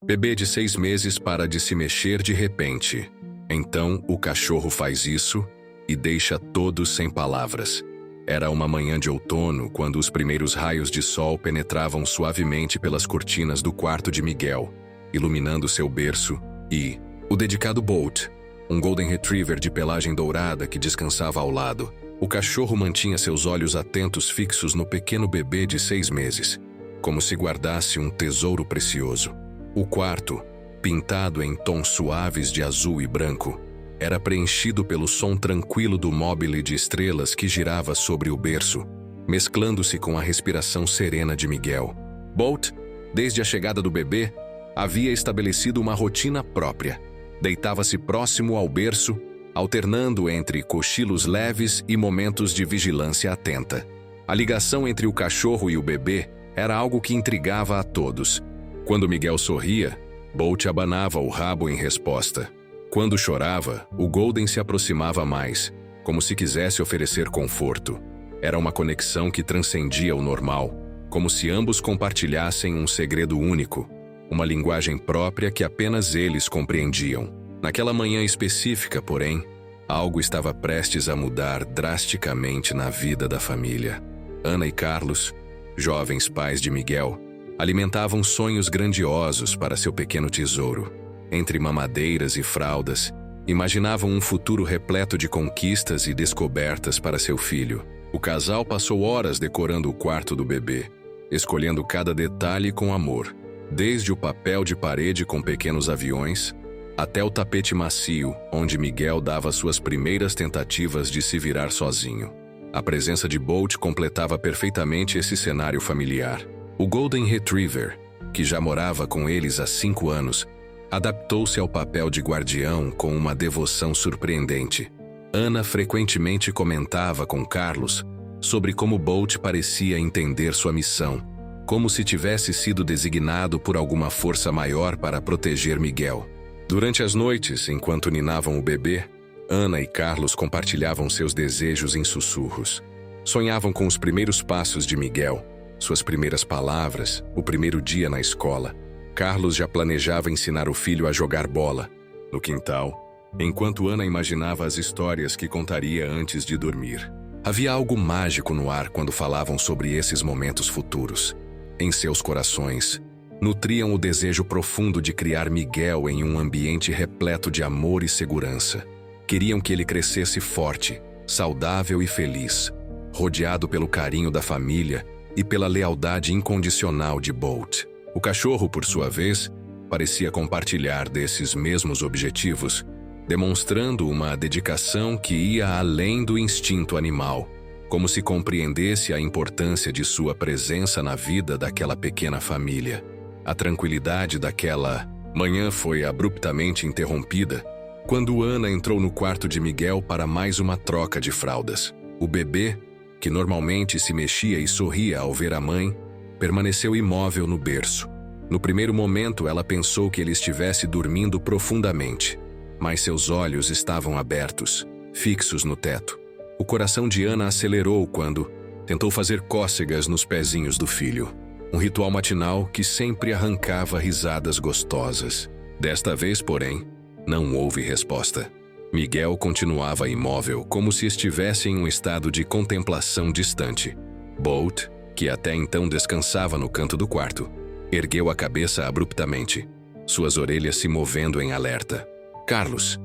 Bebê de 6 meses para de se mexer de repente. Então o cachorro faz isso e deixa todos sem palavras. Era uma manhã de outono quando os primeiros raios de sol penetravam suavemente pelas cortinas do quarto de Miguel, iluminando seu berço e o dedicado Bolt, um Golden Retriever de pelagem dourada que descansava ao lado. O cachorro mantinha seus olhos atentos fixos no pequeno bebê de 6 meses, como se guardasse um tesouro precioso. O quarto, pintado em tons suaves de azul e branco, era preenchido pelo som tranquilo do mobile de estrelas que girava sobre o berço, mesclando-se com a respiração serena de Miguel. Bolt, desde a chegada do bebê, havia estabelecido uma rotina própria. Deitava-se próximo ao berço, alternando entre cochilos leves e momentos de vigilância atenta. A ligação entre o cachorro e o bebê era algo que intrigava a todos. Quando Miguel sorria, Bolt abanava o rabo em resposta. Quando chorava, o Golden se aproximava mais, como se quisesse oferecer conforto. Era uma conexão que transcendia o normal, como se ambos compartilhassem um segredo único, uma linguagem própria que apenas eles compreendiam. Naquela manhã específica, porém, algo estava prestes a mudar drasticamente na vida da família. Ana e Carlos, jovens pais de Miguel, alimentavam sonhos grandiosos para seu pequeno tesouro. Entre mamadeiras e fraldas, imaginavam um futuro repleto de conquistas e descobertas para seu filho. O casal passou horas decorando o quarto do bebê, escolhendo cada detalhe com amor, desde o papel de parede com pequenos aviões, até o tapete macio, onde Miguel dava suas primeiras tentativas de se virar sozinho. A presença de Bolt completava perfeitamente esse cenário familiar. O Golden Retriever, que já morava com eles há 5 anos, adaptou-se ao papel de guardião com uma devoção surpreendente. Ana frequentemente comentava com Carlos sobre como Bolt parecia entender sua missão, como se tivesse sido designado por alguma força maior para proteger Miguel. Durante as noites, enquanto ninavam o bebê, Ana e Carlos compartilhavam seus desejos em sussurros. Sonhavam com os primeiros passos de Miguel, suas primeiras palavras, o primeiro dia na escola. Carlos já planejava ensinar o filho a jogar bola no quintal, enquanto Ana imaginava as histórias que contaria antes de dormir. Havia algo mágico no ar quando falavam sobre esses momentos futuros. Em seus corações, nutriam o desejo profundo de criar Miguel em um ambiente repleto de amor e segurança. Queriam que ele crescesse forte, saudável e feliz, rodeado pelo carinho da família e pela lealdade incondicional de Bolt. O cachorro, por sua vez, parecia compartilhar desses mesmos objetivos, demonstrando uma dedicação que ia além do instinto animal, como se compreendesse a importância de sua presença na vida daquela pequena família. A tranquilidade daquela manhã foi abruptamente interrompida quando Ana entrou no quarto de Miguel para mais uma troca de fraldas. O bebê, que normalmente se mexia e sorria ao ver a mãe, permaneceu imóvel no berço. No primeiro momento, ela pensou que ele estivesse dormindo profundamente, mas seus olhos estavam abertos, fixos no teto. O coração de Ana acelerou quando tentou fazer cócegas nos pezinhos do filho. Um ritual matinal que sempre arrancava risadas gostosas. Desta vez, porém, não houve resposta. Miguel continuava imóvel, como se estivesse em um estado de contemplação distante. Bolt, que até então descansava no canto do quarto, ergueu a cabeça abruptamente, suas orelhas se movendo em alerta. Carlos,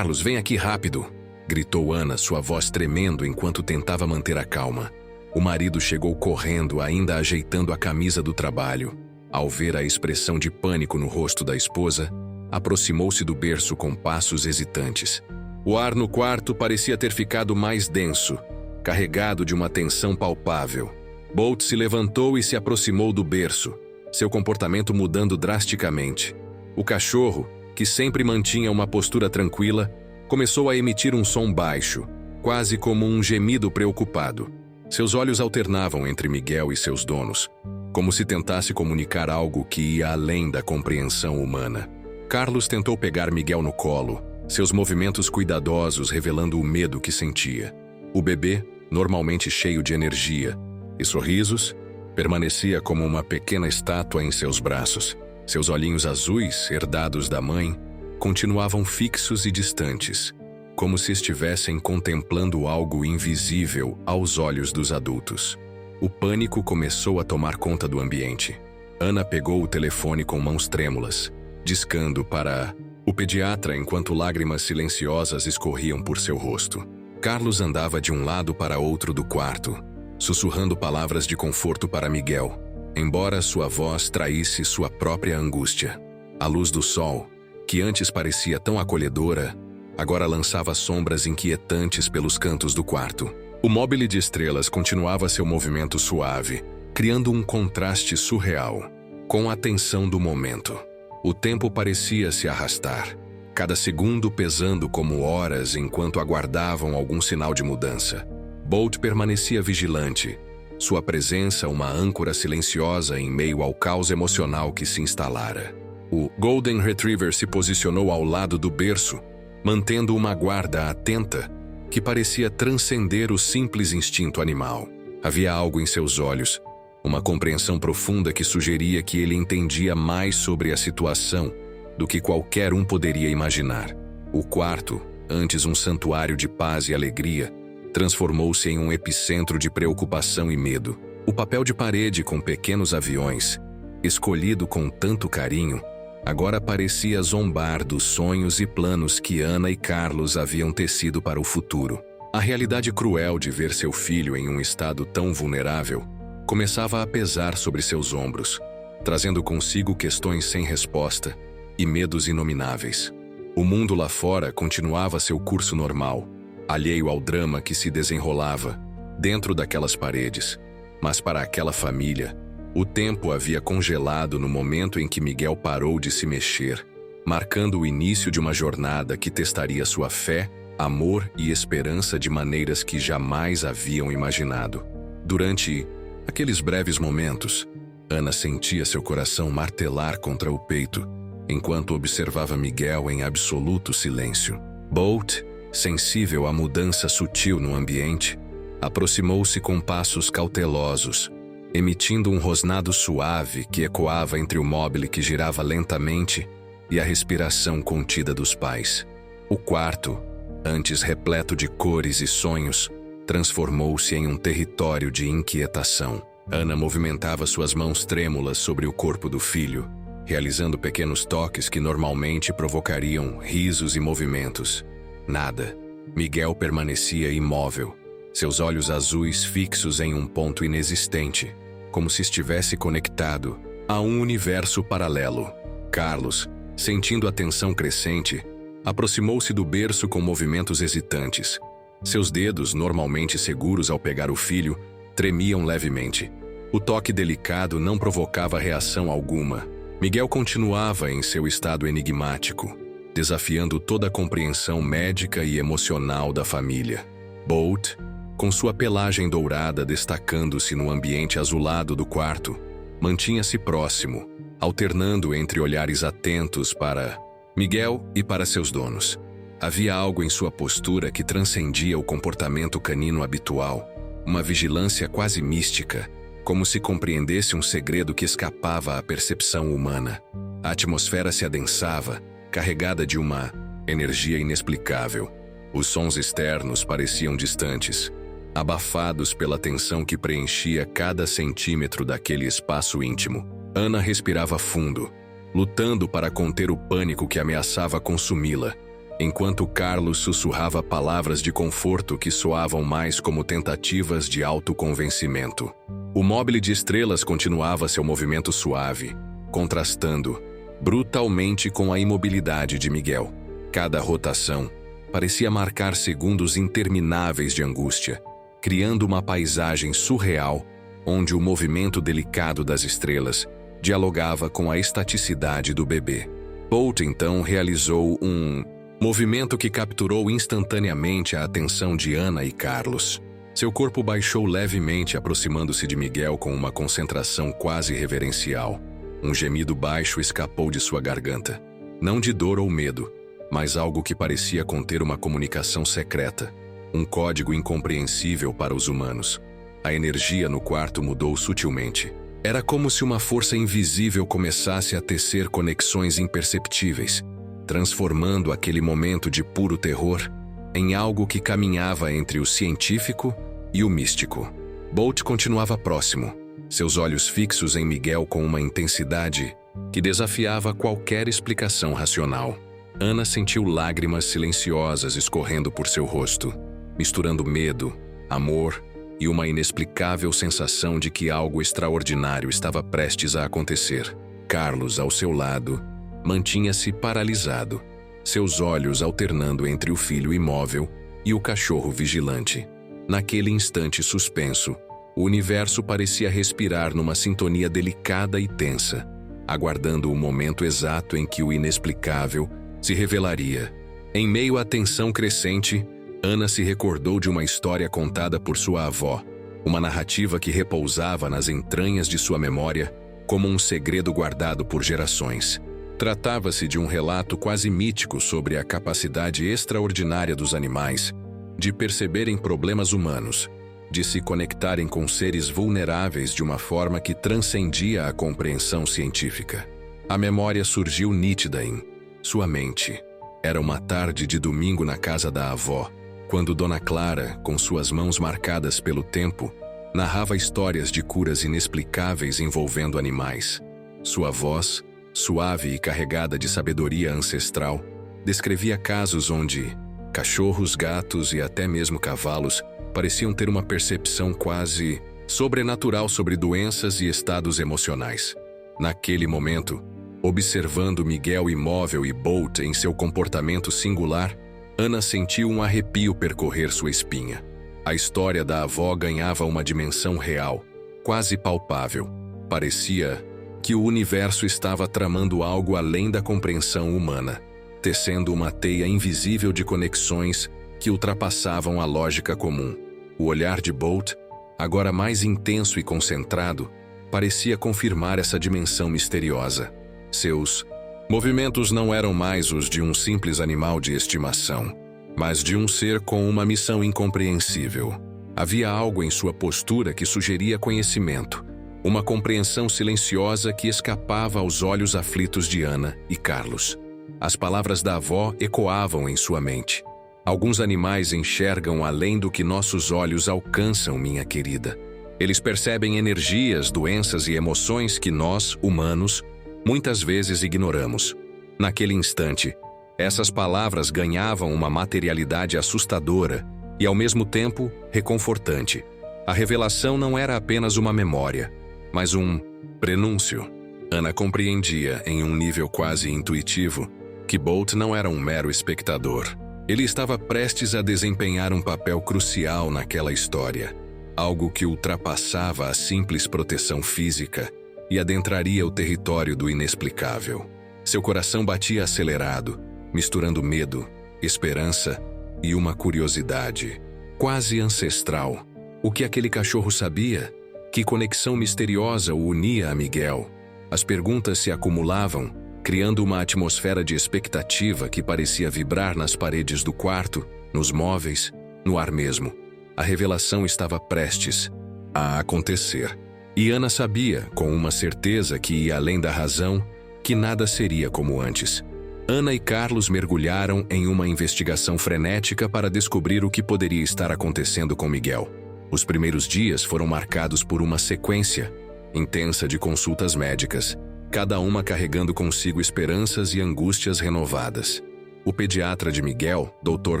vem aqui rápido!" gritou Ana, sua voz tremendo enquanto tentava manter a calma. O marido chegou correndo, ainda ajeitando a camisa do trabalho. Ao ver a expressão de pânico no rosto da esposa, aproximou-se do berço com passos hesitantes. O ar no quarto parecia ter ficado mais denso, carregado de uma tensão palpável. Bolt se levantou e se aproximou do berço, seu comportamento mudando drasticamente. O cachorro, que sempre mantinha uma postura tranquila, começou a emitir um som baixo, quase como um gemido preocupado. Seus olhos alternavam entre Miguel e seus donos, como se tentasse comunicar algo que ia além da compreensão humana. Carlos tentou pegar Miguel no colo, seus movimentos cuidadosos revelando o medo que sentia. O bebê, normalmente cheio de energia e sorrisos, permanecia como uma pequena estátua em seus braços. Seus olhinhos azuis, herdados da mãe, continuavam fixos e distantes, como se estivessem contemplando algo invisível aos olhos dos adultos. O pânico começou a tomar conta do ambiente. Ana pegou o telefone com mãos trêmulas, discando para o pediatra enquanto lágrimas silenciosas escorriam por seu rosto. Carlos andava de um lado para outro do quarto, sussurrando palavras de conforto para Miguel, embora sua voz traísse sua própria angústia. A luz do sol, que antes parecia tão acolhedora, agora lançava sombras inquietantes pelos cantos do quarto. O móbile de estrelas continuava seu movimento suave, criando um contraste surreal com a tensão do momento. O tempo parecia se arrastar, cada segundo pesando como horas enquanto aguardavam algum sinal de mudança. Bolt permanecia vigilante, sua presença uma âncora silenciosa em meio ao caos emocional que se instalara. O Golden Retriever se posicionou ao lado do berço, mantendo uma guarda atenta que parecia transcender o simples instinto animal. Havia algo em seus olhos, uma compreensão profunda que sugeria que ele entendia mais sobre a situação do que qualquer um poderia imaginar. O quarto, antes um santuário de paz e alegria, transformou-se em um epicentro de preocupação e medo. O papel de parede com pequenos aviões, escolhido com tanto carinho, agora parecia zombar dos sonhos e planos que Ana e Carlos haviam tecido para o futuro. A realidade cruel de ver seu filho em um estado tão vulnerável começava a pesar sobre seus ombros, trazendo consigo questões sem resposta e medos inomináveis. O mundo lá fora continuava seu curso normal, alheio ao drama que se desenrolava dentro daquelas paredes, mas para aquela família, o tempo havia congelado no momento em que Miguel parou de se mexer, marcando o início de uma jornada que testaria sua fé, amor e esperança de maneiras que jamais haviam imaginado. Durante aqueles breves momentos, Ana sentia seu coração martelar contra o peito, enquanto observava Miguel em absoluto silêncio. Bolt, sensível à mudança sutil no ambiente, aproximou-se com passos cautelosos, emitindo um rosnado suave que ecoava entre o móvel que girava lentamente e a respiração contida dos pais. O quarto, antes repleto de cores e sonhos, transformou-se em um território de inquietação. Ana movimentava suas mãos trêmulas sobre o corpo do filho, realizando pequenos toques que normalmente provocariam risos e movimentos. Nada. Miguel permanecia imóvel, seus olhos azuis fixos em um ponto inexistente, como se estivesse conectado a um universo paralelo. Carlos, sentindo a tensão crescente, aproximou-se do berço com movimentos hesitantes. Seus dedos, normalmente seguros ao pegar o filho, tremiam levemente. O toque delicado não provocava reação alguma. Miguel continuava em seu estado enigmático, desafiando toda a compreensão médica e emocional da família. Bolt, com sua pelagem dourada destacando-se no ambiente azulado do quarto, mantinha-se próximo, alternando entre olhares atentos para Miguel e para seus donos. Havia algo em sua postura que transcendia o comportamento canino habitual, uma vigilância quase mística, como se compreendesse um segredo que escapava à percepção humana. A atmosfera se adensava, carregada de uma energia inexplicável. Os sons externos pareciam distantes, abafados pela tensão que preenchia cada centímetro daquele espaço íntimo. Ana respirava fundo, lutando para conter o pânico que ameaçava consumi-la, enquanto Carlos sussurrava palavras de conforto que soavam mais como tentativas de autoconvencimento. O móvel de estrelas continuava seu movimento suave, contrastando brutalmente com a imobilidade de Miguel. Cada rotação parecia marcar segundos intermináveis de angústia, criando uma paisagem surreal onde o movimento delicado das estrelas dialogava com a estaticidade do bebê. Bolt então realizou um movimento que capturou instantaneamente a atenção de Ana e Carlos. Seu corpo baixou levemente, aproximando-se de Miguel com uma concentração quase reverencial. Um gemido baixo escapou de sua garganta. Não de dor ou medo, mas algo que parecia conter uma comunicação secreta. Um código incompreensível para os humanos. A energia no quarto mudou sutilmente. Era como se uma força invisível começasse a tecer conexões imperceptíveis, transformando aquele momento de puro terror em algo que caminhava entre o científico e o místico. Bolt continuava próximo, seus olhos fixos em Miguel com uma intensidade que desafiava qualquer explicação racional. Ana sentiu lágrimas silenciosas escorrendo por seu rosto, misturando medo, amor e uma inexplicável sensação de que algo extraordinário estava prestes a acontecer. Carlos, ao seu lado, mantinha-se paralisado, seus olhos alternando entre o filho imóvel e o cachorro vigilante. Naquele instante suspenso, o universo parecia respirar numa sintonia delicada e tensa, aguardando o momento exato em que o inexplicável se revelaria. Em meio à tensão crescente, Ana se recordou de uma história contada por sua avó, uma narrativa que repousava nas entranhas de sua memória como um segredo guardado por gerações. Tratava-se de um relato quase mítico sobre a capacidade extraordinária dos animais de perceberem problemas humanos, de se conectarem com seres vulneráveis de uma forma que transcendia a compreensão científica. A memória surgiu nítida em sua mente. Era uma tarde de domingo na casa da avó, quando Dona Clara, com suas mãos marcadas pelo tempo, narrava histórias de curas inexplicáveis envolvendo animais. Sua voz, suave e carregada de sabedoria ancestral, descrevia casos onde cachorros, gatos e até mesmo cavalos pareciam ter uma percepção quase sobrenatural sobre doenças e estados emocionais. Naquele momento, observando Miguel imóvel e Bolt em seu comportamento singular, Ana sentiu um arrepio percorrer sua espinha. A história da avó ganhava uma dimensão real, quase palpável. Parecia que o universo estava tramando algo além da compreensão humana, tecendo uma teia invisível de conexões que ultrapassavam a lógica comum. O olhar de Bolt, agora mais intenso e concentrado, parecia confirmar essa dimensão misteriosa. Seus movimentos não eram mais os de um simples animal de estimação, mas de um ser com uma missão incompreensível. Havia algo em sua postura que sugeria conhecimento, uma compreensão silenciosa que escapava aos olhos aflitos de Ana e Carlos. As palavras da avó ecoavam em sua mente. Alguns animais enxergam além do que nossos olhos alcançam, minha querida. Eles percebem energias, doenças e emoções que nós, humanos, muitas vezes ignoramos. Naquele instante, essas palavras ganhavam uma materialidade assustadora e, ao mesmo tempo, reconfortante. A revelação não era apenas uma memória, mas um prenúncio. Ana compreendia, em um nível quase intuitivo, que Bolt não era um mero espectador. Ele estava prestes a desempenhar um papel crucial naquela história, algo que ultrapassava a simples proteção física e adentraria o território do inexplicável. Seu coração batia acelerado, misturando medo, esperança e uma curiosidade, quase ancestral. O que aquele cachorro sabia? Que conexão misteriosa o unia a Miguel? As perguntas se acumulavam, criando uma atmosfera de expectativa que parecia vibrar nas paredes do quarto, nos móveis, no ar mesmo. A revelação estava prestes a acontecer. E Ana sabia, com uma certeza que ia além da razão, que nada seria como antes. Ana e Carlos mergulharam em uma investigação frenética para descobrir o que poderia estar acontecendo com Miguel. Os primeiros dias foram marcados por uma sequência intensa de consultas médicas, cada uma carregando consigo esperanças e angústias renovadas. O pediatra de Miguel, Dr.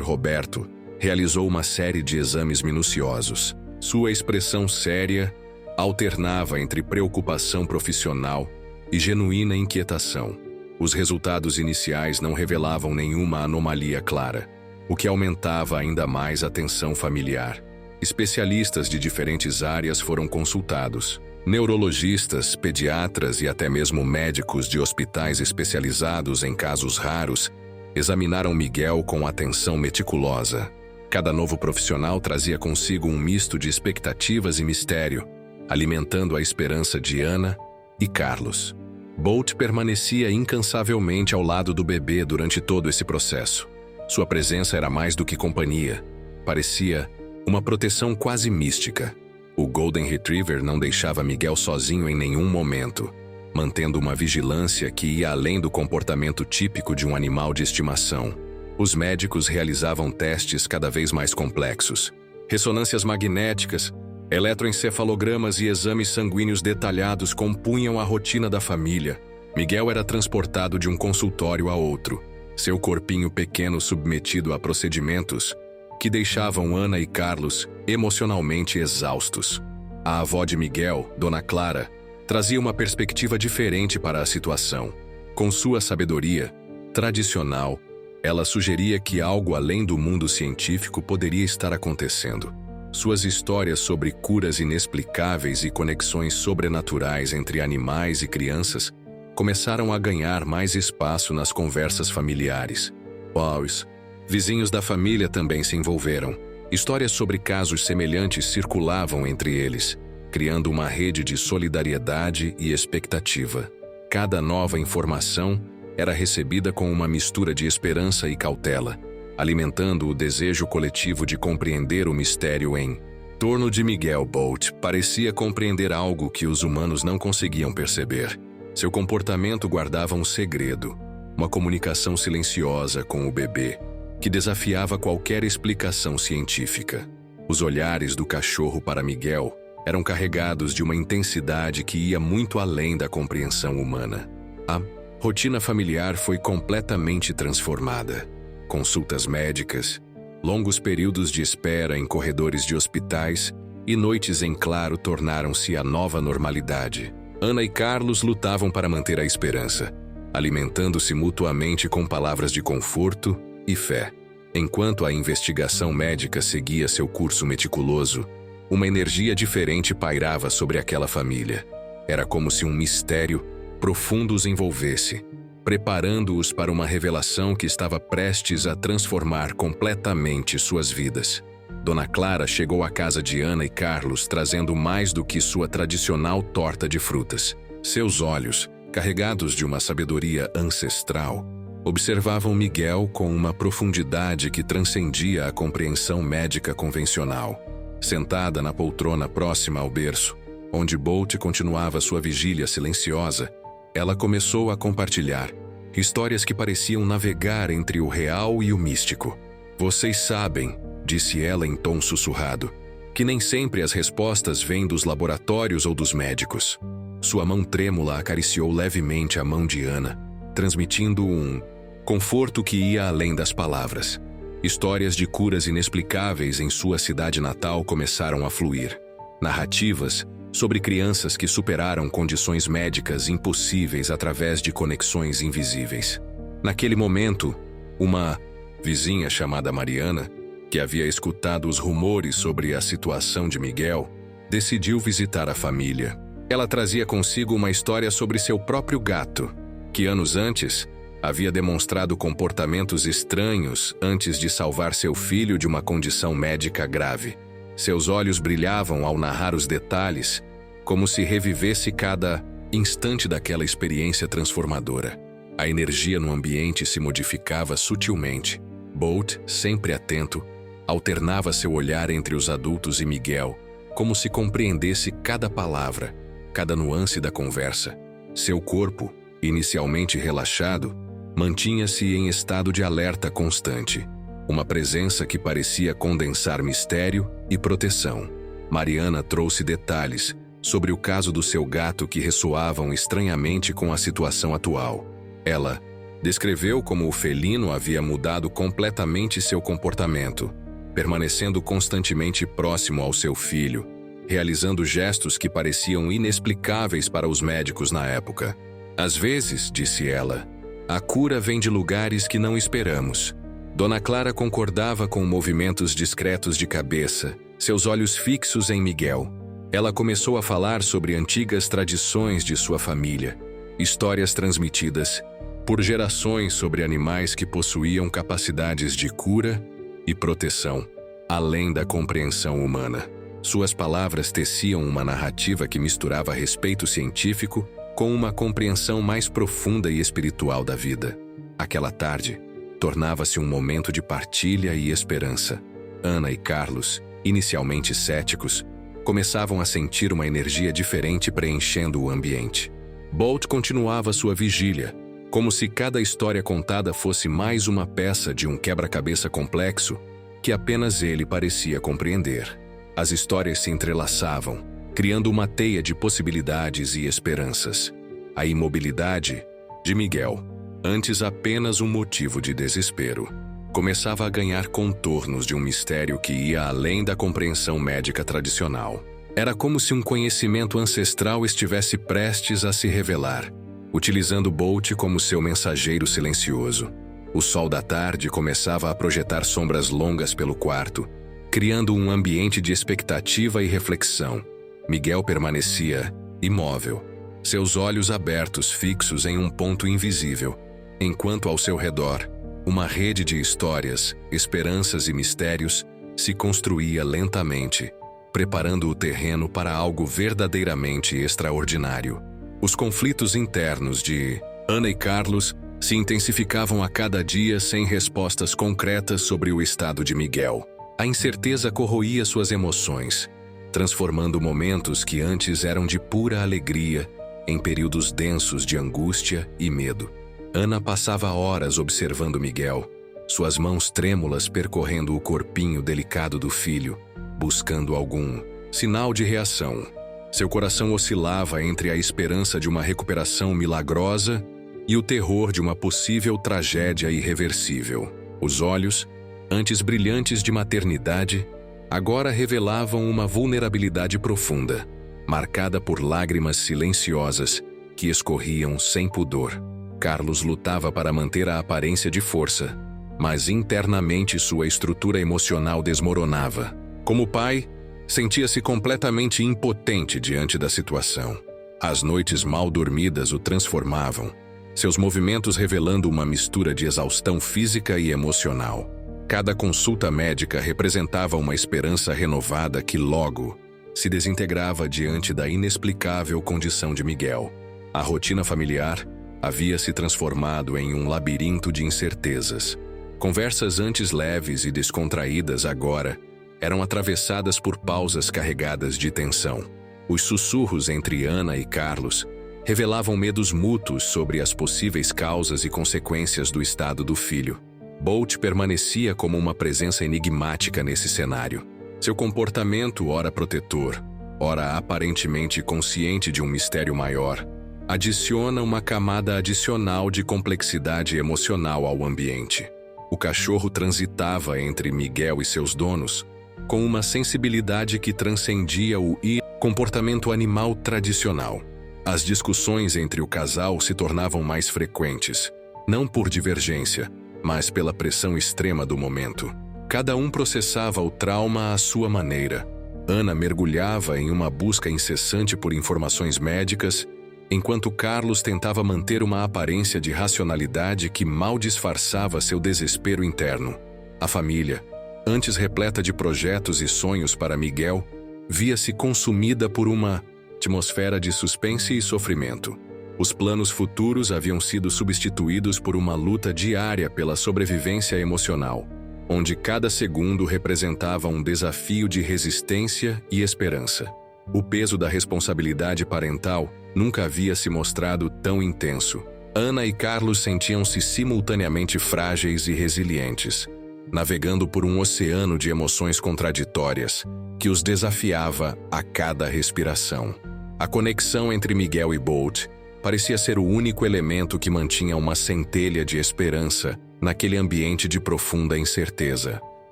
Roberto, realizou uma série de exames minuciosos. Sua expressão séria alternava entre preocupação profissional e genuína inquietação. Os resultados iniciais não revelavam nenhuma anomalia clara, o que aumentava ainda mais a tensão familiar. Especialistas de diferentes áreas foram consultados. Neurologistas, pediatras e até mesmo médicos de hospitais especializados em casos raros examinaram Miguel com atenção meticulosa. Cada novo profissional trazia consigo um misto de expectativas e mistério, alimentando a esperança de Ana e Carlos. Bolt permanecia incansavelmente ao lado do bebê durante todo esse processo. Sua presença era mais do que companhia. Parecia uma proteção quase mística. O Golden Retriever não deixava Miguel sozinho em nenhum momento, mantendo uma vigilância que ia além do comportamento típico de um animal de estimação. Os médicos realizavam testes cada vez mais complexos. Ressonâncias magnéticas, eletroencefalogramas e exames sanguíneos detalhados compunham a rotina da família. Miguel era transportado de um consultório a outro, seu corpinho pequeno submetido a procedimentos que deixavam Ana e Carlos emocionalmente exaustos. A avó de Miguel, Dona Clara, trazia uma perspectiva diferente para a situação. Com sua sabedoria tradicional, ela sugeria que algo além do mundo científico poderia estar acontecendo. Suas histórias sobre curas inexplicáveis e conexões sobrenaturais entre animais e crianças começaram a ganhar mais espaço nas conversas familiares. Os vizinhos da família também se envolveram. Histórias sobre casos semelhantes circulavam entre eles, criando uma rede de solidariedade e expectativa. Cada nova informação era recebida com uma mistura de esperança e cautela, alimentando o desejo coletivo de compreender o mistério em torno de Miguel. Bolt parecia compreender algo que os humanos não conseguiam perceber. Seu comportamento guardava um segredo, uma comunicação silenciosa com o bebê, que desafiava qualquer explicação científica. Os olhares do cachorro para Miguel eram carregados de uma intensidade que ia muito além da compreensão humana. A rotina familiar foi completamente transformada. Consultas médicas, longos períodos de espera em corredores de hospitais e noites em claro tornaram-se a nova normalidade. Ana e Carlos lutavam para manter a esperança, alimentando-se mutuamente com palavras de conforto e fé. Enquanto a investigação médica seguia seu curso meticuloso, uma energia diferente pairava sobre aquela família. Era como se um mistério profundo os envolvesse, preparando-os para uma revelação que estava prestes a transformar completamente suas vidas. Dona Clara chegou à casa de Ana e Carlos trazendo mais do que sua tradicional torta de frutas. Seus olhos, carregados de uma sabedoria ancestral, observavam Miguel com uma profundidade que transcendia a compreensão médica convencional. Sentada na poltrona próxima ao berço, onde Bolt continuava sua vigília silenciosa, ela começou a compartilhar histórias que pareciam navegar entre o real e o místico. Vocês sabem, disse ela em tom sussurrado, que nem sempre as respostas vêm dos laboratórios ou dos médicos. Sua mão trêmula acariciou levemente a mão de Ana, transmitindo um conforto que ia além das palavras. Histórias de curas inexplicáveis em sua cidade natal começaram a fluir. Narrativas sobre crianças que superaram condições médicas impossíveis através de conexões invisíveis. Naquele momento, uma vizinha chamada Mariana, que havia escutado os rumores sobre a situação de Miguel, decidiu visitar a família. Ela trazia consigo uma história sobre seu próprio gato, que anos antes havia demonstrado comportamentos estranhos antes de salvar seu filho de uma condição médica grave. Seus olhos brilhavam ao narrar os detalhes, como se revivesse cada instante daquela experiência transformadora. A energia no ambiente se modificava sutilmente. Bolt, sempre atento, alternava seu olhar entre os adultos e Miguel, como se compreendesse cada palavra, cada nuance da conversa. Seu corpo, inicialmente relaxado, mantinha-se em estado de alerta constante, uma presença que parecia condensar mistério e proteção. Mariana trouxe detalhes sobre o caso do seu gato que ressoavam estranhamente com a situação atual. Ela descreveu como o felino havia mudado completamente seu comportamento, permanecendo constantemente próximo ao seu filho, realizando gestos que pareciam inexplicáveis para os médicos na época. Às vezes, disse ela, a cura vem de lugares que não esperamos. Dona Clara concordava com movimentos discretos de cabeça, seus olhos fixos em Miguel. Ela começou a falar sobre antigas tradições de sua família, histórias transmitidas por gerações sobre animais que possuíam capacidades de cura e proteção, além da compreensão humana. Suas palavras teciam uma narrativa que misturava respeito científico com uma compreensão mais profunda e espiritual da vida. Aquela tarde tornava-se um momento de partilha e esperança. Ana e Carlos, inicialmente céticos, começavam a sentir uma energia diferente preenchendo o ambiente. Bolt continuava sua vigília, como se cada história contada fosse mais uma peça de um quebra-cabeça complexo que apenas ele parecia compreender. As histórias se entrelaçavam, criando uma teia de possibilidades e esperanças. A imobilidade de Miguel, antes apenas um motivo de desespero, começava a ganhar contornos de um mistério que ia além da compreensão médica tradicional. Era como se um conhecimento ancestral estivesse prestes a se revelar, utilizando Bolt como seu mensageiro silencioso. O sol da tarde começava a projetar sombras longas pelo quarto, criando um ambiente de expectativa e reflexão. Miguel permanecia imóvel, seus olhos abertos fixos em um ponto invisível, enquanto ao seu redor, uma rede de histórias, esperanças e mistérios se construía lentamente, preparando o terreno para algo verdadeiramente extraordinário. Os conflitos internos de Ana e Carlos se intensificavam a cada dia sem respostas concretas sobre o estado de Miguel. A incerteza corroía suas emoções, transformando momentos que antes eram de pura alegria em períodos densos de angústia e medo. Ana passava horas observando Miguel, suas mãos trêmulas percorrendo o corpinho delicado do filho, buscando algum sinal de reação. Seu coração oscilava entre a esperança de uma recuperação milagrosa e o terror de uma possível tragédia irreversível. Os olhos, antes brilhantes de maternidade, agora revelavam uma vulnerabilidade profunda, marcada por lágrimas silenciosas que escorriam sem pudor. Carlos lutava para manter a aparência de força, mas internamente sua estrutura emocional desmoronava. Como pai, sentia-se completamente impotente diante da situação. As noites mal dormidas o transformavam, seus movimentos revelando uma mistura de exaustão física e emocional. Cada consulta médica representava uma esperança renovada que logo se desintegrava diante da inexplicável condição de Miguel. A rotina familiar havia se transformado em um labirinto de incertezas. Conversas antes leves e descontraídas agora eram atravessadas por pausas carregadas de tensão. Os sussurros entre Ana e Carlos revelavam medos mútuos sobre as possíveis causas e consequências do estado do filho. Bolt permanecia como uma presença enigmática nesse cenário. Seu comportamento, ora protetor, ora aparentemente consciente de um mistério maior, adiciona uma camada adicional de complexidade emocional ao ambiente. O cachorro transitava entre Miguel e seus donos com uma sensibilidade que transcendia o comportamento animal tradicional. As discussões entre o casal se tornavam mais frequentes, não por divergência, mas pela pressão extrema do momento. Cada um processava o trauma à sua maneira. Ana mergulhava em uma busca incessante por informações médicas, enquanto Carlos tentava manter uma aparência de racionalidade que mal disfarçava seu desespero interno. A família, antes repleta de projetos e sonhos para Miguel, via-se consumida por uma atmosfera de suspense e sofrimento. Os planos futuros haviam sido substituídos por uma luta diária pela sobrevivência emocional, onde cada segundo representava um desafio de resistência e esperança. O peso da responsabilidade parental nunca havia se mostrado tão intenso. Ana e Carlos sentiam-se simultaneamente frágeis e resilientes, navegando por um oceano de emoções contraditórias que os desafiava a cada respiração. A conexão entre Miguel e Bolt parecia ser o único elemento que mantinha uma centelha de esperança naquele ambiente de profunda incerteza.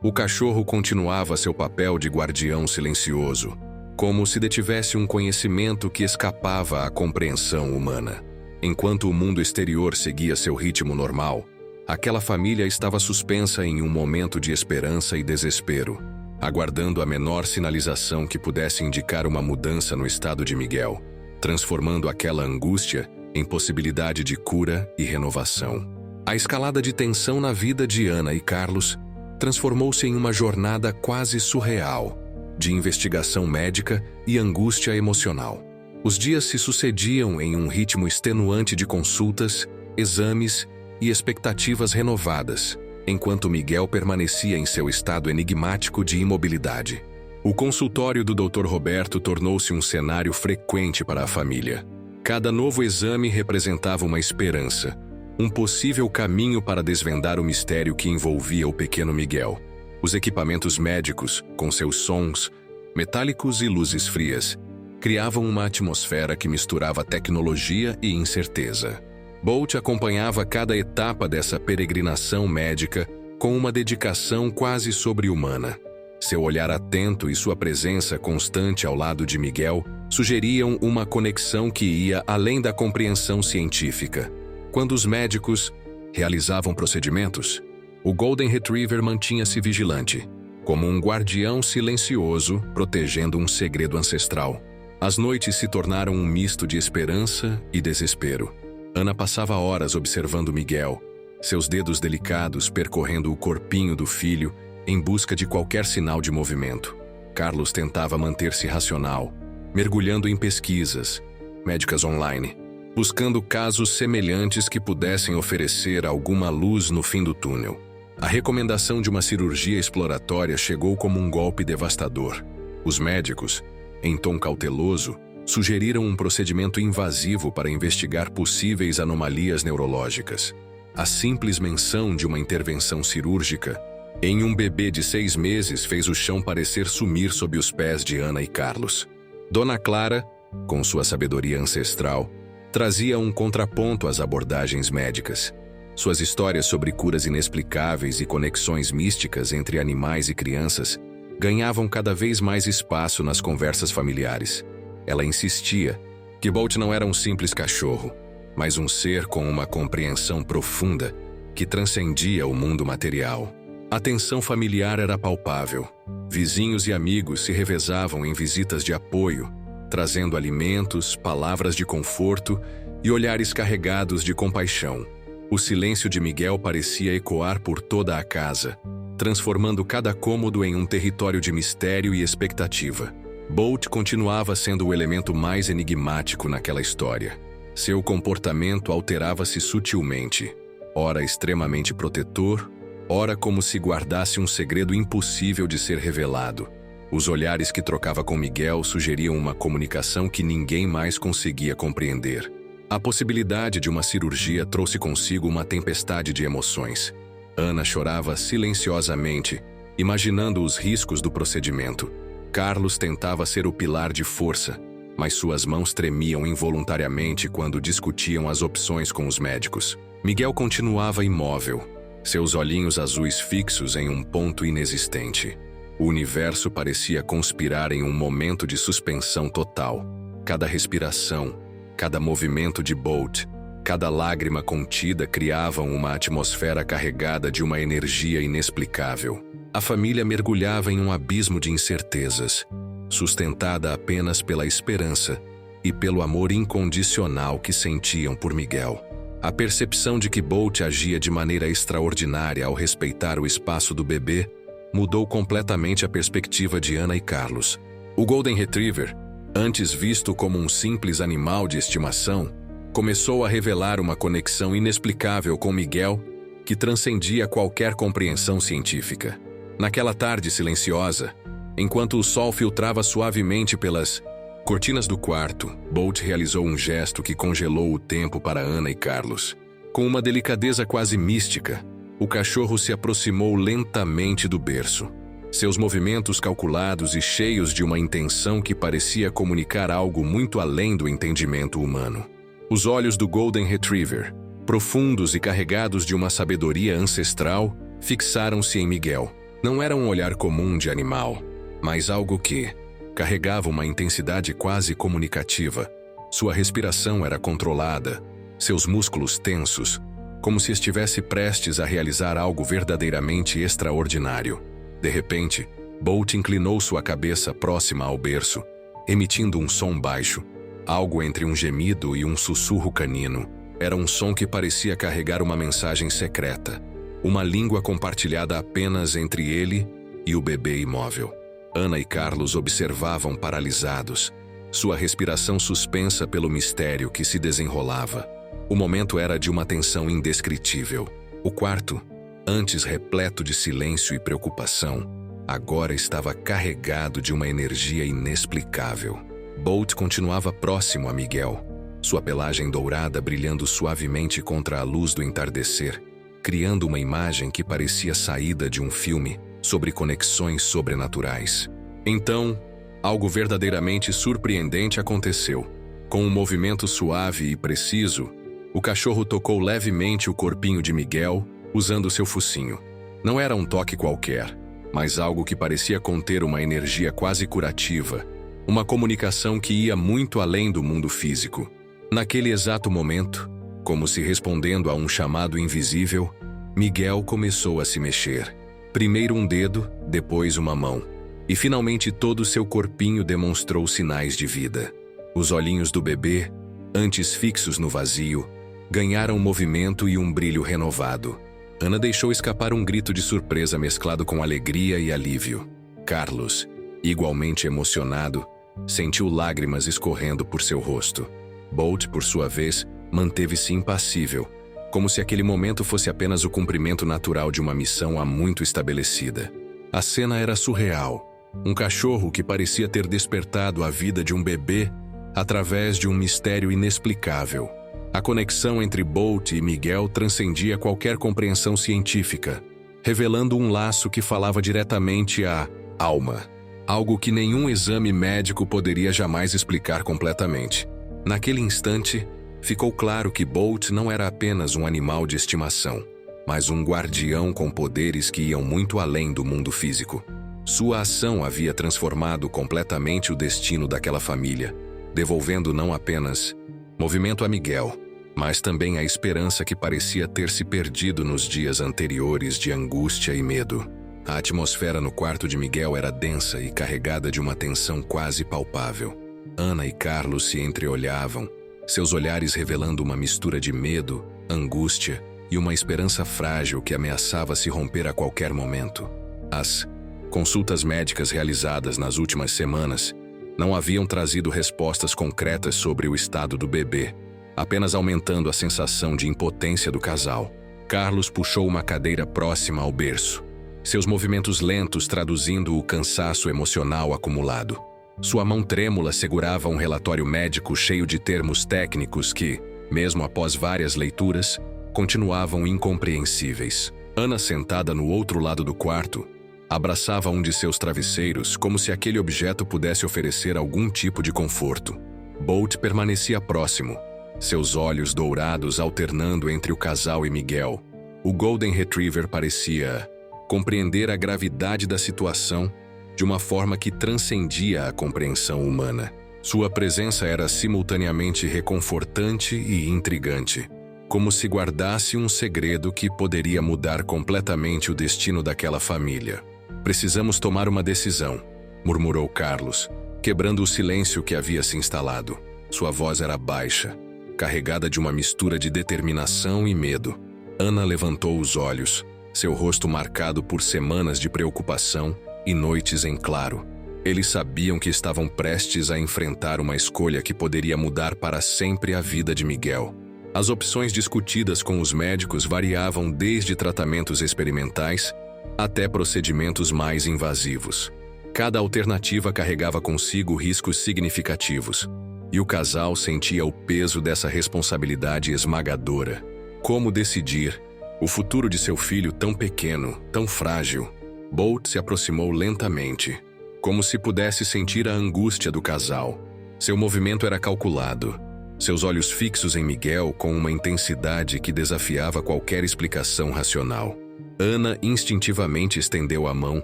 O cachorro continuava seu papel de guardião silencioso, como se detivesse um conhecimento que escapava à compreensão humana. Enquanto o mundo exterior seguia seu ritmo normal, aquela família estava suspensa em um momento de esperança e desespero, aguardando a menor sinalização que pudesse indicar uma mudança no estado de Miguel, transformando aquela angústia em possibilidade de cura e renovação. A escalada de tensão na vida de Ana e Carlos transformou-se em uma jornada quase surreal, de investigação médica e angústia emocional. Os dias se sucediam em um ritmo extenuante de consultas, exames e expectativas renovadas, enquanto Miguel permanecia em seu estado enigmático de imobilidade. O consultório do Dr. Roberto tornou-se um cenário frequente para a família. Cada novo exame representava uma esperança, um possível caminho para desvendar o mistério que envolvia o pequeno Miguel. Os equipamentos médicos, com seus sons, metálicos e luzes frias, criavam uma atmosfera que misturava tecnologia e incerteza. Bolt acompanhava cada etapa dessa peregrinação médica com uma dedicação quase sobre-humana. Seu olhar atento e sua presença constante ao lado de Miguel sugeriam uma conexão que ia além da compreensão científica. Quando os médicos realizavam procedimentos, o Golden Retriever mantinha-se vigilante, como um guardião silencioso protegendo um segredo ancestral. As noites se tornaram um misto de esperança e desespero. Ana passava horas observando Miguel, seus dedos delicados percorrendo o corpinho do filho em busca de qualquer sinal de movimento. Carlos tentava manter-se racional, mergulhando em pesquisas médicas online, buscando casos semelhantes que pudessem oferecer alguma luz no fim do túnel. A recomendação de uma cirurgia exploratória chegou como um golpe devastador. Os médicos, em tom cauteloso, sugeriram um procedimento invasivo para investigar possíveis anomalias neurológicas. A simples menção de uma intervenção cirúrgica em um bebê de 6 meses fez o chão parecer sumir sob os pés de Ana e Carlos. Dona Clara, com sua sabedoria ancestral, trazia um contraponto às abordagens médicas. Suas histórias sobre curas inexplicáveis e conexões místicas entre animais e crianças ganhavam cada vez mais espaço nas conversas familiares. Ela insistia que Bolt não era um simples cachorro, mas um ser com uma compreensão profunda que transcendia o mundo material. A tensão familiar era palpável. Vizinhos e amigos se revezavam em visitas de apoio, trazendo alimentos, palavras de conforto e olhares carregados de compaixão. O silêncio de Miguel parecia ecoar por toda a casa, transformando cada cômodo em um território de mistério e expectativa. Bolt continuava sendo o elemento mais enigmático naquela história. Seu comportamento alterava-se sutilmente, ora extremamente protetor, ora como se guardasse um segredo impossível de ser revelado. Os olhares que trocava com Miguel sugeriam uma comunicação que ninguém mais conseguia compreender. A possibilidade de uma cirurgia trouxe consigo uma tempestade de emoções. Ana chorava silenciosamente, imaginando os riscos do procedimento. Carlos tentava ser o pilar de força, mas suas mãos tremiam involuntariamente quando discutiam as opções com os médicos. Miguel continuava imóvel, seus olhinhos azuis fixos em um ponto inexistente. O universo parecia conspirar em um momento de suspensão total. Cada respiração, cada movimento de Bolt, cada lágrima contida criavam uma atmosfera carregada de uma energia inexplicável. A família mergulhava em um abismo de incertezas, sustentada apenas pela esperança e pelo amor incondicional que sentiam por Miguel. A percepção de que Bolt agia de maneira extraordinária ao respeitar o espaço do bebê mudou completamente a perspectiva de Ana e Carlos. O Golden Retriever, antes visto como um simples animal de estimação, começou a revelar uma conexão inexplicável com Miguel que transcendia qualquer compreensão científica. Naquela tarde silenciosa, enquanto o sol filtrava suavemente pelas cortinas do quarto, Bolt realizou um gesto que congelou o tempo para Ana e Carlos. Com uma delicadeza quase mística, o cachorro se aproximou lentamente do berço. Seus movimentos calculados e cheios de uma intenção que parecia comunicar algo muito além do entendimento humano. Os olhos do Golden Retriever, profundos e carregados de uma sabedoria ancestral, fixaram-se em Miguel. Não era um olhar comum de animal, mas algo que carregava uma intensidade quase comunicativa. Sua respiração era controlada, seus músculos tensos, como se estivesse prestes a realizar algo verdadeiramente extraordinário. De repente, Bolt inclinou sua cabeça próxima ao berço, emitindo um som baixo, algo entre um gemido e um sussurro canino. Era um som que parecia carregar uma mensagem secreta, uma língua compartilhada apenas entre ele e o bebê imóvel. Ana e Carlos observavam paralisados, sua respiração suspensa pelo mistério que se desenrolava. O momento era de uma tensão indescritível. O quarto, antes repleto de silêncio e preocupação, agora estava carregado de uma energia inexplicável. Bolt continuava próximo a Miguel, sua pelagem dourada brilhando suavemente contra a luz do entardecer, criando uma imagem que parecia saída de um filme sobre conexões sobrenaturais. Então, algo verdadeiramente surpreendente aconteceu. Com um movimento suave e preciso, o cachorro tocou levemente o corpinho de Miguel, usando seu focinho. Não era um toque qualquer, mas algo que parecia conter uma energia quase curativa, uma comunicação que ia muito além do mundo físico. Naquele exato momento, como se respondendo a um chamado invisível, Miguel começou a se mexer. Primeiro um dedo, depois uma mão. E finalmente todo o seu corpinho demonstrou sinais de vida. Os olhinhos do bebê, antes fixos no vazio, ganharam movimento e um brilho renovado. Ana deixou escapar um grito de surpresa mesclado com alegria e alívio. Carlos, igualmente emocionado, sentiu lágrimas escorrendo por seu rosto. Bolt, por sua vez, manteve-se impassível, como se aquele momento fosse apenas o cumprimento natural de uma missão há muito estabelecida. A cena era surreal. Um cachorro que parecia ter despertado a vida de um bebê através de um mistério inexplicável. A conexão entre Bolt e Miguel transcendia qualquer compreensão científica, revelando um laço que falava diretamente à alma, algo que nenhum exame médico poderia jamais explicar completamente. Naquele instante, ficou claro que Bolt não era apenas um animal de estimação, mas um guardião com poderes que iam muito além do mundo físico. Sua ação havia transformado completamente o destino daquela família, devolvendo não apenas movimento a Miguel, mas também a esperança que parecia ter se perdido nos dias anteriores de angústia e medo. A atmosfera no quarto de Miguel era densa e carregada de uma tensão quase palpável. Ana e Carlos se entreolhavam, seus olhares revelando uma mistura de medo, angústia e uma esperança frágil que ameaçava se romper a qualquer momento. As consultas médicas realizadas nas últimas semanas não haviam trazido respostas concretas sobre o estado do bebê, apenas aumentando a sensação de impotência do casal. Carlos puxou uma cadeira próxima ao berço, seus movimentos lentos traduzindo o cansaço emocional acumulado. Sua mão trêmula segurava um relatório médico cheio de termos técnicos que, mesmo após várias leituras, continuavam incompreensíveis. Ana, sentada no outro lado do quarto, abraçava um de seus travesseiros como se aquele objeto pudesse oferecer algum tipo de conforto. Bolt permanecia próximo, seus olhos dourados alternando entre o casal e Miguel. O Golden Retriever parecia compreender a gravidade da situação de uma forma que transcendia a compreensão humana. Sua presença era simultaneamente reconfortante e intrigante, como se guardasse um segredo que poderia mudar completamente o destino daquela família. "Precisamos tomar uma decisão", murmurou Carlos, quebrando o silêncio que havia se instalado. Sua voz era baixa, carregada de uma mistura de determinação e medo. Ana levantou os olhos, seu rosto marcado por semanas de preocupação e noites em claro. Eles sabiam que estavam prestes a enfrentar uma escolha que poderia mudar para sempre a vida de Miguel. As opções discutidas com os médicos variavam desde tratamentos experimentais até procedimentos mais invasivos. Cada alternativa carregava consigo riscos significativos, e o casal sentia o peso dessa responsabilidade esmagadora. Como decidir o futuro de seu filho tão pequeno, tão frágil? Bolt se aproximou lentamente, como se pudesse sentir a angústia do casal. Seu movimento era calculado, seus olhos fixos em Miguel com uma intensidade que desafiava qualquer explicação racional. Ana instintivamente estendeu a mão,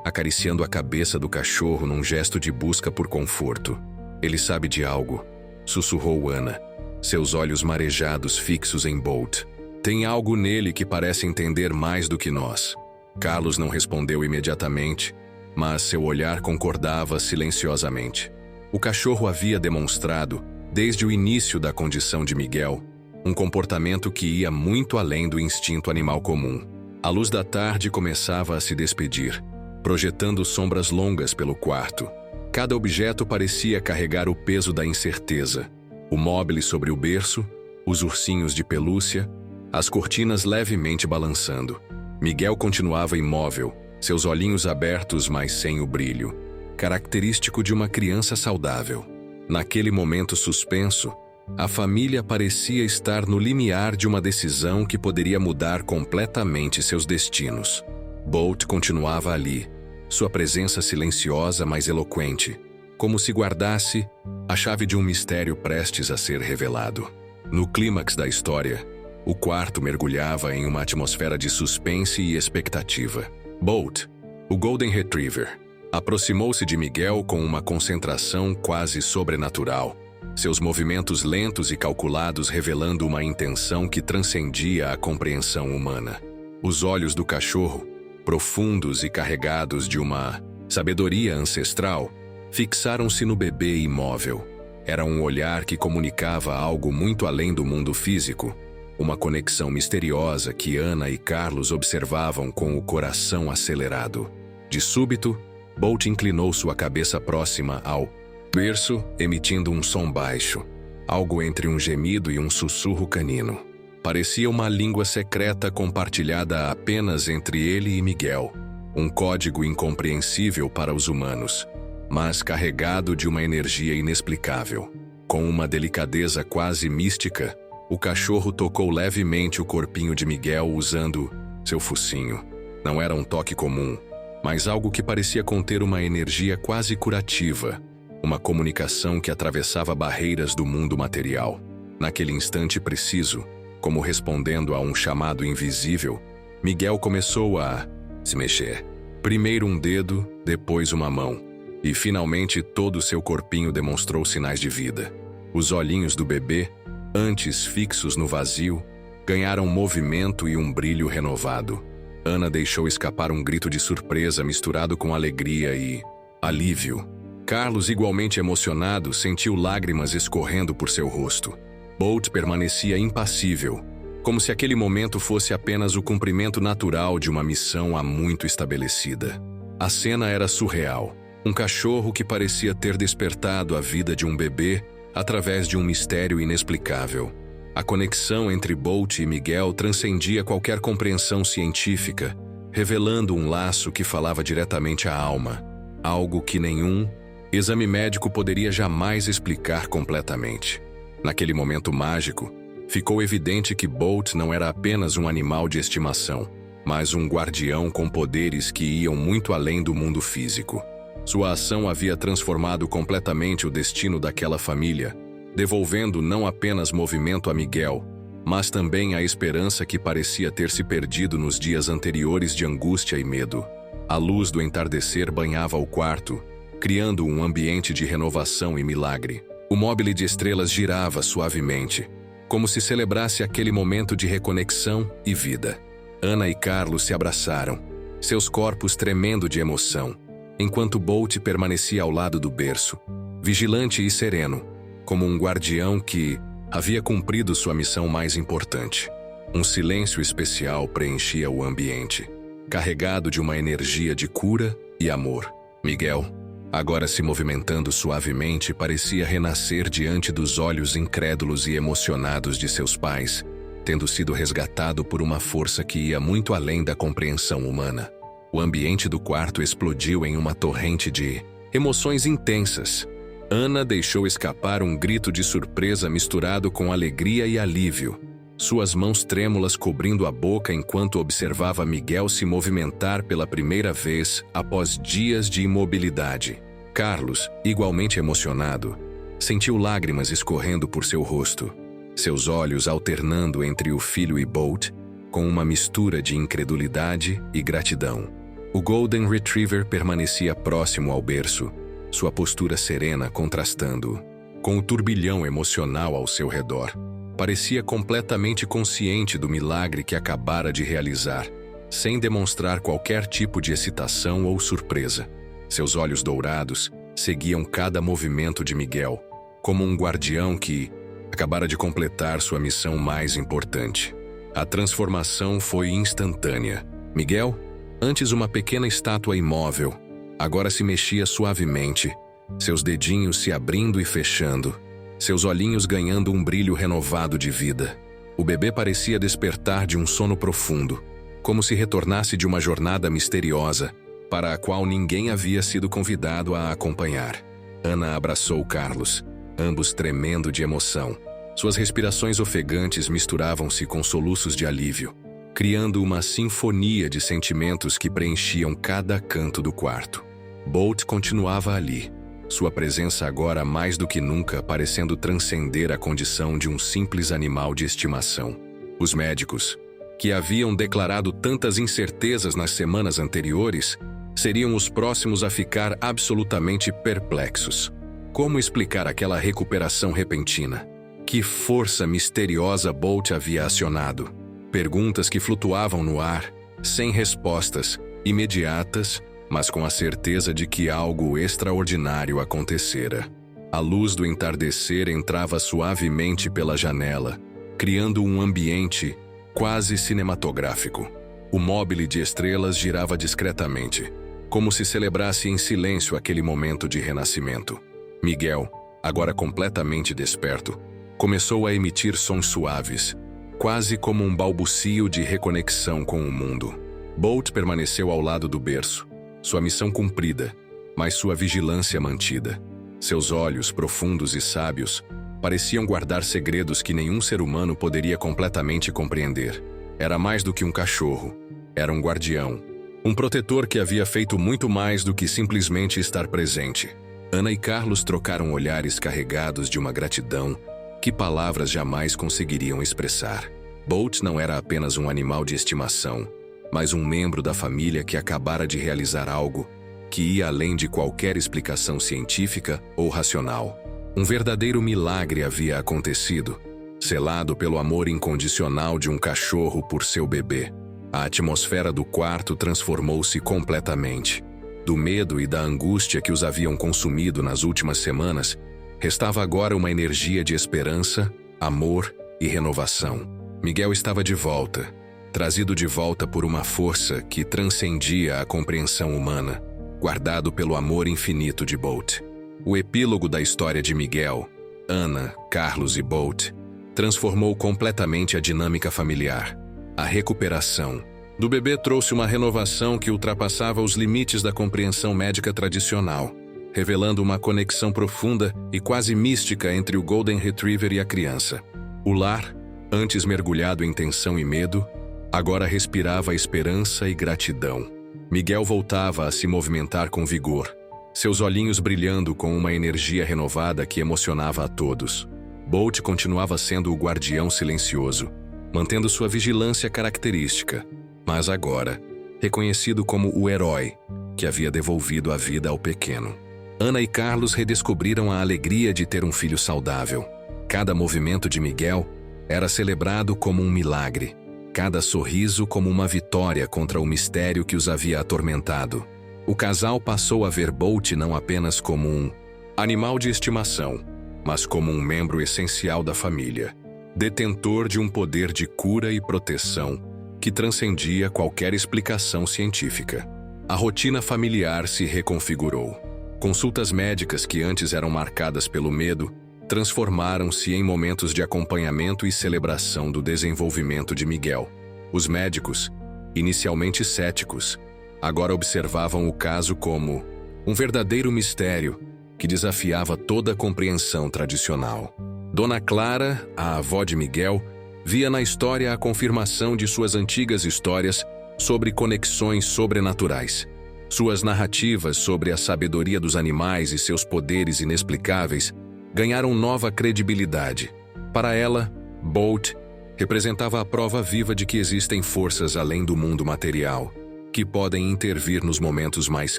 acariciando a cabeça do cachorro num gesto de busca por conforto. "Ele sabe de algo", sussurrou Ana, seus olhos marejados fixos em Bolt. "Tem algo nele que parece entender mais do que nós." Carlos não respondeu imediatamente, mas seu olhar concordava silenciosamente. O cachorro havia demonstrado, desde o início da condição de Miguel, um comportamento que ia muito além do instinto animal comum. A luz da tarde começava a se despedir, projetando sombras longas pelo quarto. Cada objeto parecia carregar o peso da incerteza. O móvel sobre o berço, os ursinhos de pelúcia, as cortinas levemente balançando. Miguel continuava imóvel, seus olhinhos abertos, mas sem o brilho, característico de uma criança saudável. Naquele momento suspenso, a família parecia estar no limiar de uma decisão que poderia mudar completamente seus destinos. Bolt continuava ali, sua presença silenciosa mas eloquente, como se guardasse a chave de um mistério prestes a ser revelado. No clímax da história, o quarto mergulhava em uma atmosfera de suspense e expectativa. Bolt, o Golden Retriever, aproximou-se de Miguel com uma concentração quase sobrenatural, seus movimentos lentos e calculados revelando uma intenção que transcendia a compreensão humana. Os olhos do cachorro, profundos e carregados de uma sabedoria ancestral, fixaram-se no bebê imóvel. Era um olhar que comunicava algo muito além do mundo físico, uma conexão misteriosa que Ana e Carlos observavam com o coração acelerado. De súbito, Bolt inclinou sua cabeça próxima ao berço, emitindo um som baixo, algo entre um gemido e um sussurro canino. Parecia uma língua secreta compartilhada apenas entre ele e Miguel, um código incompreensível para os humanos, mas carregado de uma energia inexplicável. Com uma delicadeza quase mística, o cachorro tocou levemente o corpinho de Miguel usando seu focinho. Não era um toque comum, mas algo que parecia conter uma energia quase curativa, uma comunicação que atravessava barreiras do mundo material. Naquele instante preciso, como respondendo a um chamado invisível, Miguel começou a se mexer. Primeiro um dedo, depois uma mão, e finalmente todo o seu corpinho demonstrou sinais de vida. Os olhinhos do bebê, antes fixos no vazio, ganharam movimento e um brilho renovado. Ana deixou escapar um grito de surpresa misturado com alegria e alívio. Carlos, igualmente emocionado, sentiu lágrimas escorrendo por seu rosto. Bolt permanecia impassível, como se aquele momento fosse apenas o cumprimento natural de uma missão há muito estabelecida. A cena era surreal. Um cachorro que parecia ter despertado a vida de um bebê através de um mistério inexplicável. A conexão entre Bolt e Miguel transcendia qualquer compreensão científica, revelando um laço que falava diretamente à alma, algo que nenhum exame médico poderia jamais explicar completamente. Naquele momento mágico, ficou evidente que Bolt não era apenas um animal de estimação, mas um guardião com poderes que iam muito além do mundo físico. Sua ação havia transformado completamente o destino daquela família, devolvendo não apenas movimento a Miguel, mas também a esperança que parecia ter se perdido nos dias anteriores de angústia e medo. A luz do entardecer banhava o quarto, criando um ambiente de renovação e milagre. O móbile de estrelas girava suavemente, como se celebrasse aquele momento de reconexão e vida. Ana e Carlos se abraçaram, seus corpos tremendo de emoção, enquanto Bolt permanecia ao lado do berço, vigilante e sereno, como um guardião que havia cumprido sua missão mais importante. Um silêncio especial preenchia o ambiente, carregado de uma energia de cura e amor. Miguel, agora se movimentando suavemente, parecia renascer diante dos olhos incrédulos e emocionados de seus pais, tendo sido resgatado por uma força que ia muito além da compreensão humana. O ambiente do quarto explodiu em uma torrente de emoções intensas. Ana deixou escapar um grito de surpresa misturado com alegria e alívio, suas mãos trêmulas cobrindo a boca enquanto observava Miguel se movimentar pela primeira vez após dias de imobilidade. Carlos, igualmente emocionado, sentiu lágrimas escorrendo por seu rosto, seus olhos alternando entre o filho e Bolt, com uma mistura de incredulidade e gratidão. O Golden Retriever permanecia próximo ao berço, sua postura serena contrastando com o turbilhão emocional ao seu redor. Parecia completamente consciente do milagre que acabara de realizar, sem demonstrar qualquer tipo de excitação ou surpresa. Seus olhos dourados seguiam cada movimento de Miguel, como um guardião que acabara de completar sua missão mais importante. A transformação foi instantânea. Miguel, antes uma pequena estátua imóvel, agora se mexia suavemente, seus dedinhos se abrindo e fechando, seus olhinhos ganhando um brilho renovado de vida. O bebê parecia despertar de um sono profundo, como se retornasse de uma jornada misteriosa, para a qual ninguém havia sido convidado a acompanhar. Ana abraçou Carlos, ambos tremendo de emoção. Suas respirações ofegantes misturavam-se com soluços de alívio, criando uma sinfonia de sentimentos que preenchiam cada canto do quarto. Bolt continuava ali, sua presença agora mais do que nunca parecendo transcender a condição de um simples animal de estimação. Os médicos, que haviam declarado tantas incertezas nas semanas anteriores, seriam os próximos a ficar absolutamente perplexos. Como explicar aquela recuperação repentina? Que força misteriosa Bolt havia acionado? Perguntas que flutuavam no ar, sem respostas, imediatas, mas com a certeza de que algo extraordinário acontecera. A luz do entardecer entrava suavemente pela janela, criando um ambiente quase cinematográfico. O móbile de estrelas girava discretamente, como se celebrasse em silêncio aquele momento de renascimento. Miguel, agora completamente desperto, começou a emitir sons suaves, quase como um balbucio de reconexão com o mundo. Bolt permaneceu ao lado do berço, sua missão cumprida, mas sua vigilância mantida. Seus olhos, profundos e sábios, pareciam guardar segredos que nenhum ser humano poderia completamente compreender. Era mais do que um cachorro, era um guardião, um protetor que havia feito muito mais do que simplesmente estar presente. Ana e Carlos trocaram olhares carregados de uma gratidão que palavras jamais conseguiriam expressar. Bolt não era apenas um animal de estimação, mas um membro da família que acabara de realizar algo que ia além de qualquer explicação científica ou racional. Um verdadeiro milagre havia acontecido, selado pelo amor incondicional de um cachorro por seu bebê. A atmosfera do quarto transformou-se completamente. Do medo e da angústia que os haviam consumido nas últimas semanas, restava agora uma energia de esperança, amor e renovação. Miguel estava de volta, trazido de volta por uma força que transcendia a compreensão humana, guardado pelo amor infinito de Bolt. O epílogo da história de Miguel, Ana, Carlos e Bolt transformou completamente a dinâmica familiar. A recuperação do bebê trouxe uma renovação que ultrapassava os limites da compreensão médica tradicional, revelando uma conexão profunda e quase mística entre o Golden Retriever e a criança. O lar, antes mergulhado em tensão e medo, agora respirava esperança e gratidão. Miguel voltava a se movimentar com vigor, seus olhinhos brilhando com uma energia renovada que emocionava a todos. Bolt continuava sendo o guardião silencioso, mantendo sua vigilância característica, mas agora, reconhecido como o herói que havia devolvido a vida ao pequeno. Ana e Carlos redescobriram a alegria de ter um filho saudável. Cada movimento de Miguel era celebrado como um milagre, cada sorriso como uma vitória contra o mistério que os havia atormentado. O casal passou a ver Bolt não apenas como um animal de estimação, mas como um membro essencial da família, detentor de um poder de cura e proteção que transcendia qualquer explicação científica. A rotina familiar se reconfigurou. Consultas médicas que antes eram marcadas pelo medo transformaram-se em momentos de acompanhamento e celebração do desenvolvimento de Miguel. Os médicos, inicialmente céticos, agora observavam o caso como um verdadeiro mistério que desafiava toda a compreensão tradicional. Dona Clara, a avó de Miguel, via na história a confirmação de suas antigas histórias sobre conexões sobrenaturais. Suas narrativas sobre a sabedoria dos animais e seus poderes inexplicáveis ganharam nova credibilidade. Para ela, Bolt representava a prova viva de que existem forças além do mundo material, que podem intervir nos momentos mais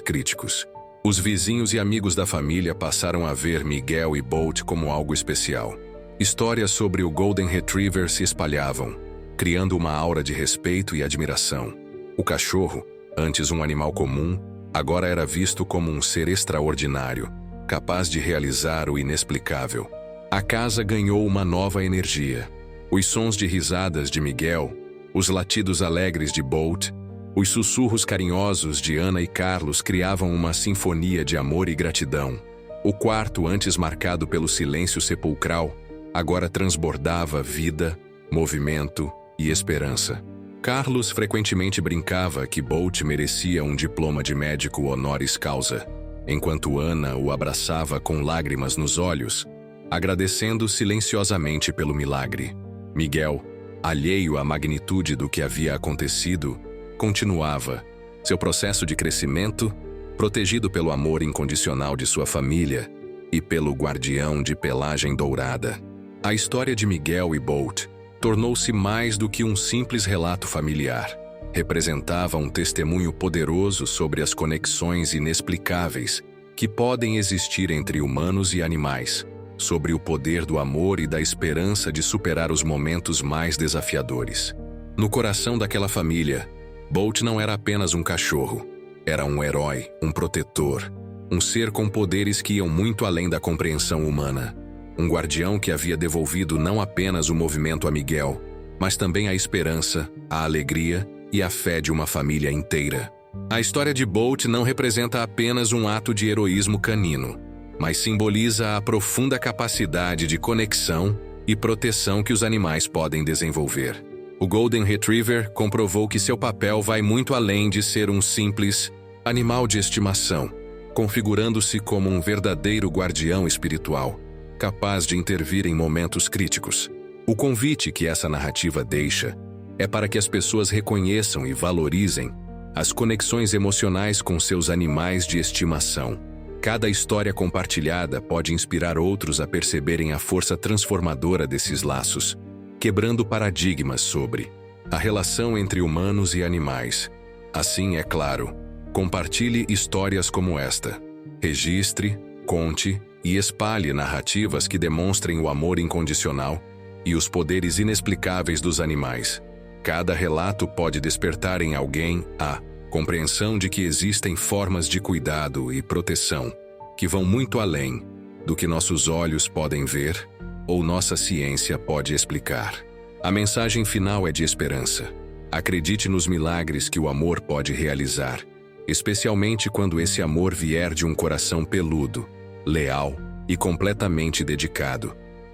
críticos. Os vizinhos e amigos da família passaram a ver Miguel e Bolt como algo especial. Histórias sobre o Golden Retriever se espalhavam, criando uma aura de respeito e admiração. O cachorro, antes um animal comum, agora era visto como um ser extraordinário, capaz de realizar o inexplicável. A casa ganhou uma nova energia. Os sons de risadas de Miguel, os latidos alegres de Bolt, os sussurros carinhosos de Ana e Carlos criavam uma sinfonia de amor e gratidão. O quarto, antes marcado pelo silêncio sepulcral, agora transbordava vida, movimento e esperança. Carlos frequentemente brincava que Bolt merecia um diploma de médico honoris causa, enquanto Ana o abraçava com lágrimas nos olhos, agradecendo silenciosamente pelo milagre. Miguel, alheio à magnitude do que havia acontecido, continuava seu processo de crescimento, protegido pelo amor incondicional de sua família e pelo guardião de pelagem dourada. A história de Miguel e Bolt tornou-se mais do que um simples relato familiar. Representava um testemunho poderoso sobre as conexões inexplicáveis que podem existir entre humanos e animais, sobre o poder do amor e da esperança de superar os momentos mais desafiadores. No coração daquela família, Bolt não era apenas um cachorro. Era um herói, um protetor, um ser com poderes que iam muito além da compreensão humana. Um guardião que havia devolvido não apenas o movimento a Miguel, mas também a esperança, a alegria e a fé de uma família inteira. A história de Bolt não representa apenas um ato de heroísmo canino, mas simboliza a profunda capacidade de conexão e proteção que os animais podem desenvolver. O Golden Retriever comprovou que seu papel vai muito além de ser um simples animal de estimação, configurando-se como um verdadeiro guardião espiritual, capaz de intervir em momentos críticos. O convite que essa narrativa deixa é para que as pessoas reconheçam e valorizem as conexões emocionais com seus animais de estimação. Cada história compartilhada pode inspirar outros a perceberem a força transformadora desses laços, quebrando paradigmas sobre a relação entre humanos e animais. Assim, é claro, compartilhe histórias como esta. Registre, conte e espalhe narrativas que demonstrem o amor incondicional e os poderes inexplicáveis dos animais. Cada relato pode despertar em alguém a compreensão de que existem formas de cuidado e proteção que vão muito além do que nossos olhos podem ver ou nossa ciência pode explicar. A mensagem final é de esperança. Acredite nos milagres que o amor pode realizar, especialmente quando esse amor vier de um coração peludo, leal e completamente dedicado.